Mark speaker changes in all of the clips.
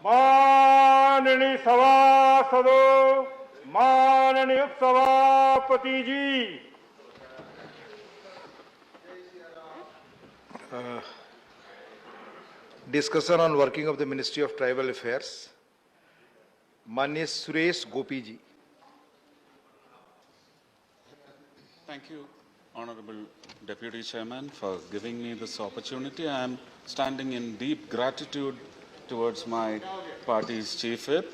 Speaker 1: माननीय सभासदों, माननीय सभापति जी,
Speaker 2: Discussion on working of the Ministry of Tribal Affairs. Manya Suresh Gopi ji.
Speaker 3: Thank you, Honorable Deputy Chairman, for giving me this opportunity. I am standing in deep gratitude towards my party's chief whip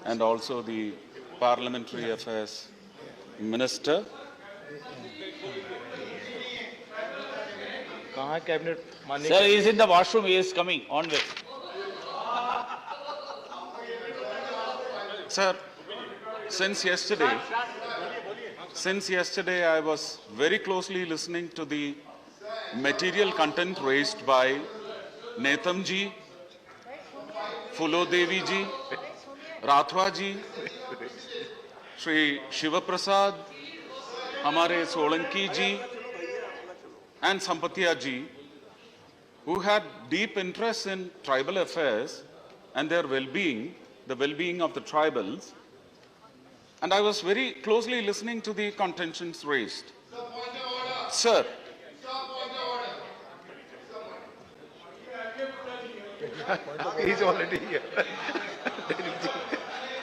Speaker 3: and also the Parliamentary Affairs Minister.
Speaker 2: कहाँ है cabinet माननीय?
Speaker 4: Sir, he is in the washroom. He is coming on way.
Speaker 3: Sir, since yesterday I was very closely listening to the material content raised by Netam ji, Fulo Devi ji, Rathwa ji, Shri Shiva Prasad, Hamare Solanki ji, and Sampatia ji, who had deep interest in tribal affairs and their well-being, the well-being of the tribals. And I was very closely listening to the contentions raised. Sir,
Speaker 2: He is already here.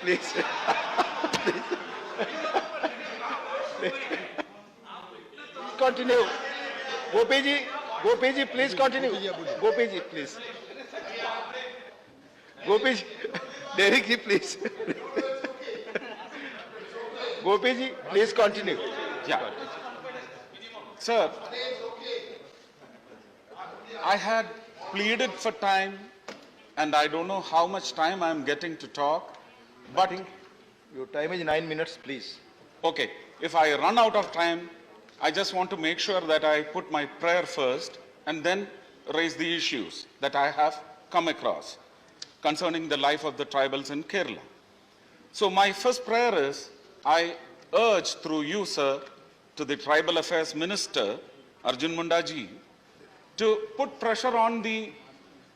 Speaker 2: Please. Continue. Gopi ji, please continue. Gopi ji, please. Gopi ji, Derek ji, please. Gopi ji, please continue.
Speaker 3: yeah. Sir, I had pleaded for time and I don't know how much time I'm getting to talk, but
Speaker 2: Your time is 9 minutes, please.
Speaker 3: okay, if I run out of time, I just want to make sure that I put my prayer first and then raise the issues that I have come across concerning the life of the tribals in Kerala. So my first prayer is, I urge through you, sir, to the Tribal Affairs Minister, Arjun Munda ji, to put pressure on the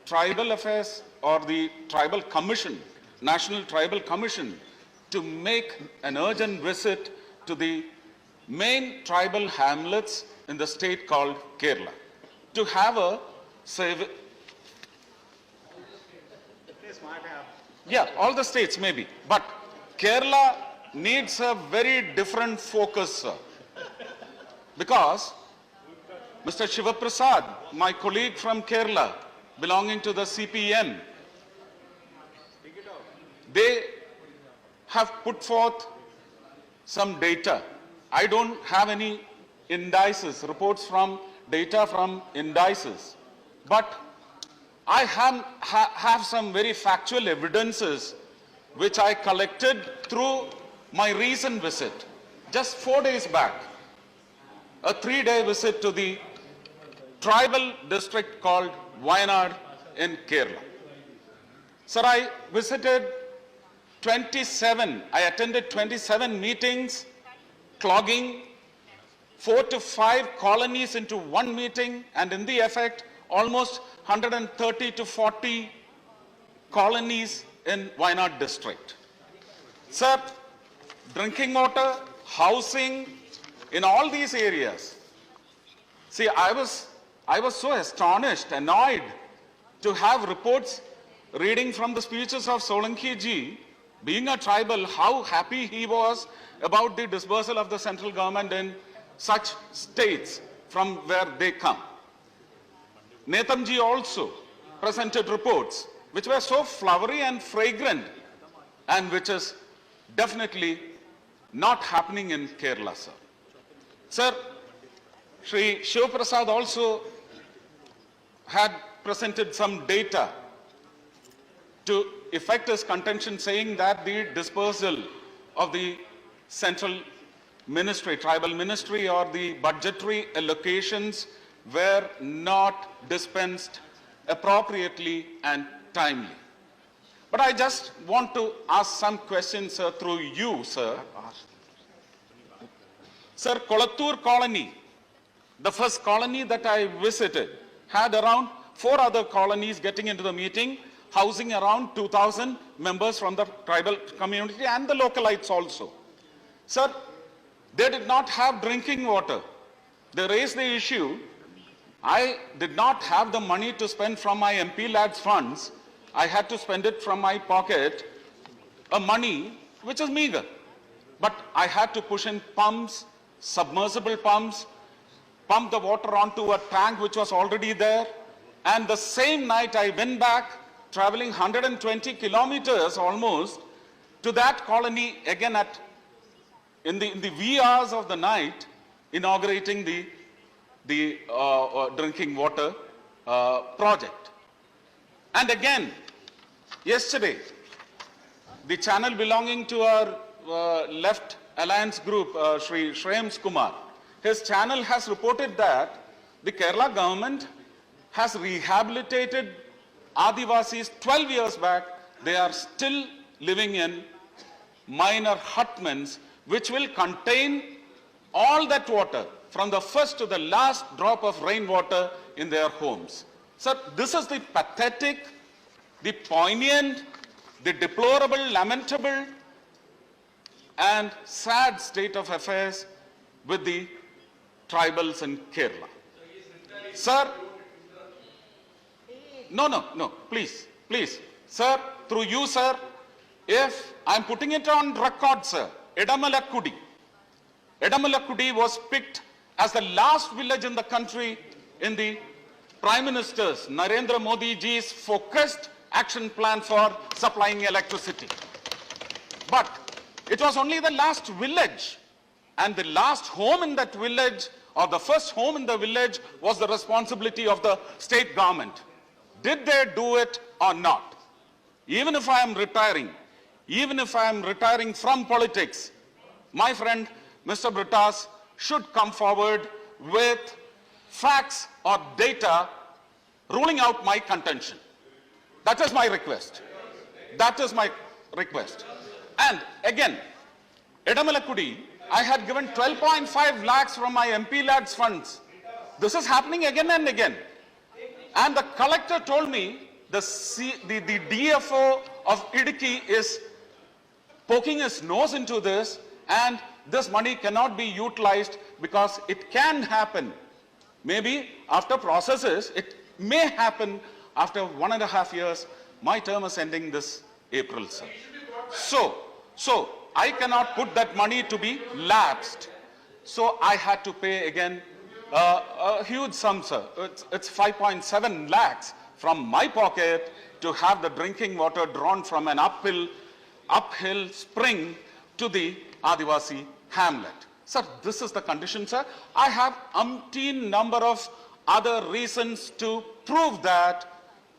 Speaker 3: Tribal Affairs or the Tribal Commission, National Tribal Commission, to make an urgent visit to the main tribal hamlets in the state called Kerala, to have a yeah, all the states maybe, but Kerala needs a very different focus, sir. Because Mr. Shiva Prasad, my colleague from Kerala, belonging to the CPM, they have put forth some data. I don't have any indices, reports from data from indices, but I have some very factual evidences which I collected through my recent visit, just 4 days back, a 3-day visit to the tribal district called Wayanad in Kerala. Sir, I attended 27 meetings, clogging 4 to 5 colonies into one meeting, and in the effect, almost 130 to 40 colonies in Wayanad district. Sir, drinking water, housing, in all these areas. See, I was so astonished, annoyed to have reports reading from the speeches of Solanki ji, being a tribal, how happy he was about the dispersal of the central government in such states from where they come. Netam ji also presented reports which were so flowery and fragrant, and which is definitely not happening in Kerala, sir. Sir, Shri Shiva Prasad also had presented some data to effect his contention, saying that the dispersal of the central ministry, tribal ministry, or the budgetary allocations were not dispensed appropriately and timely. But I just want to ask some questions, sir, through you, sir. Sir, Kolattur colony, the first colony that I visited, had around 4 other colonies getting into the meeting. housing around 2,000 members from the tribal community and the localites also. Sir, they did not have drinking water. They raised the issue. I did not have the money to spend from my MP lads funds. I had to spend it from my pocket, money which is meager. But I had to push in pumps, submersible pumps, pump the water onto a tank which was already there. And the same night I went back, traveling 120 kilometers almost, to that colony again in the wee hours of the night, inaugurating the drinking water project. And again, yesterday, the channel belonging to our left alliance group, Shri Shreyams Kumar, his channel has reported that the Kerala government has rehabilitated Adivasis 12 years back. They are still living in minor hutments which will contain all that water from the first to the last drop of rainwater in their homes. Sir, this is the pathetic, the poignant, the deplorable, lamentable and sad state of affairs with the tribals in Kerala. Sir, no, please, sir, through you, sir, if I'm putting it on record, sir, Edamalakkudi was picked as the last village in the country in the Prime Minister's Narendra Modi ji's focused action plan for supplying electricity. But it was only the last village, and the last home in that village, or the first home in the village, was the responsibility of the state government. Did they do it or not? Even if I am retiring from politics, my friend Mr. Brittas should come forward with facts or data ruling out my contention. That is my request. And again, Edamalakkudi, I had given 12.5 lakhs from my MP lads funds. This is happening again and again. And the collector told me the DFO of Idukki is poking his nose into this, and this money cannot be utilized because it can happen. Maybe after processes, it may happen after 1.5 years. My term is ending this April, sir. So I cannot put that money to be lapsed. So I had to pay again a huge sum, sir. It's 5.7 lakhs from my pocket to have the drinking water drawn from an uphill spring to the Adivasi hamlet. Sir, this is the condition, sir. I have umpteen number of other reasons to prove that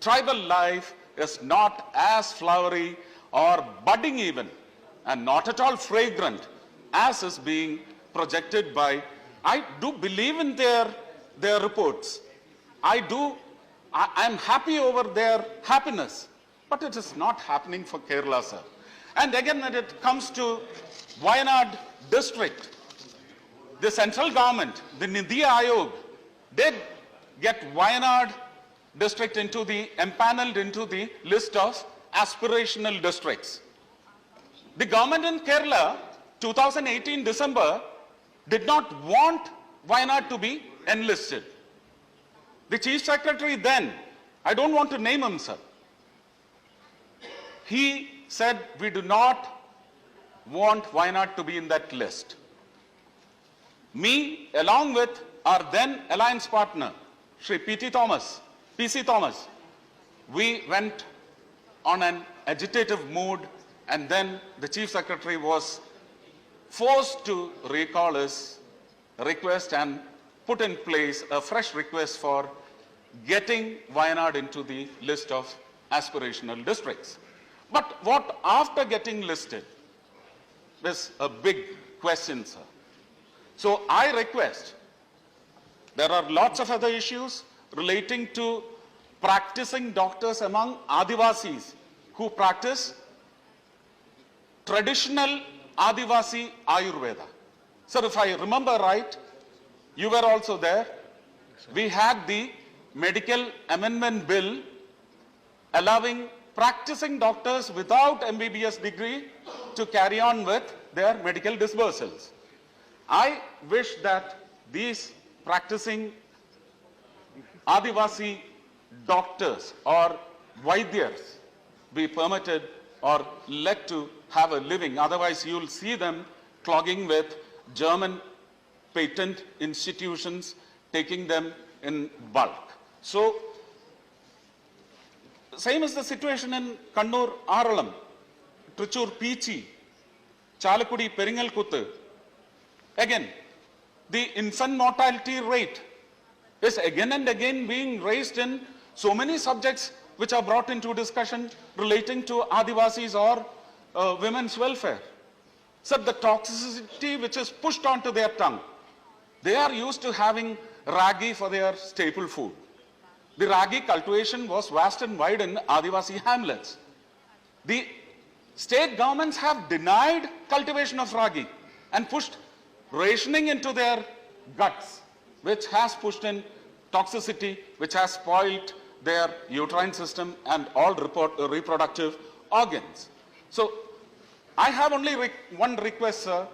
Speaker 3: tribal life is not as flowery or budding even, and not at all fragrant as is being projected by. I do believe in their reports. I'm happy over their happiness, but it is not happening for Kerala, sir. And again, when it comes to Wayanad district, the central government, the Nidhi Aayog, did get Wayanad district empaneled into the list of aspirational districts. The government in Kerala, 2018 December, did not want Wayanad to be enlisted. The chief secretary then, I don't want to name him, sir, he said, we do not want Wayanad to be in that list. Me, along with our then alliance partner, Shri PC Thomas, we went on an agitative mood, and then the chief secretary was forced to recall his request and put in place a fresh request for getting Wayanad into the list of aspirational districts. But what after getting listed is a big question, sir. So I request, there are lots of other issues relating to practicing doctors among Adivasis who practice traditional Adivasi Ayurveda. Sir, if I remember right, you were also there. We had the medical amendment bill allowing practicing doctors without MBBS degree to carry on with their medical disbursals. I wish that these practicing Adivasi doctors or Vaidyas be permitted or let to have a living. Otherwise, you'll see them clogging with German patent institutions, taking them in bulk. So, same is the situation in Kannur Aralam, Trichur Peechi, Chalakudi Peringalkuttu. Again, the infant mortality rate is again and again being raised in so many subjects which are brought into discussion relating to Adivasis or women's welfare. So the toxicity which is pushed onto their tongue, they are used to having ragi for their staple food. The ragi cultivation was vast and wide in Adivasi hamlets. The state governments have denied cultivation of ragi and pushed rationing into their guts, which has pushed in toxicity, which has spoiled their uterine system and all reproductive organs. So I have only one request, sir.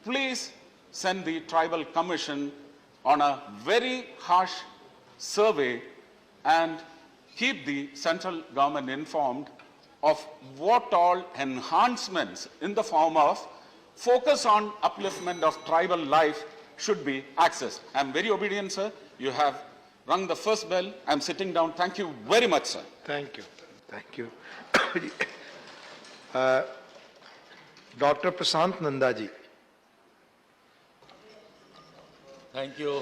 Speaker 3: Please send the tribal commission on a very harsh survey and keep the central government informed of what all enhancements in the form of focus on upliftment of tribal life should be accessed. I am very obedient, sir. You have rung the first bell. I am sitting down. Thank you very much, sir.
Speaker 2: Thank you. Thank you. Dr. Prasant Nandaji.
Speaker 4: Thank you.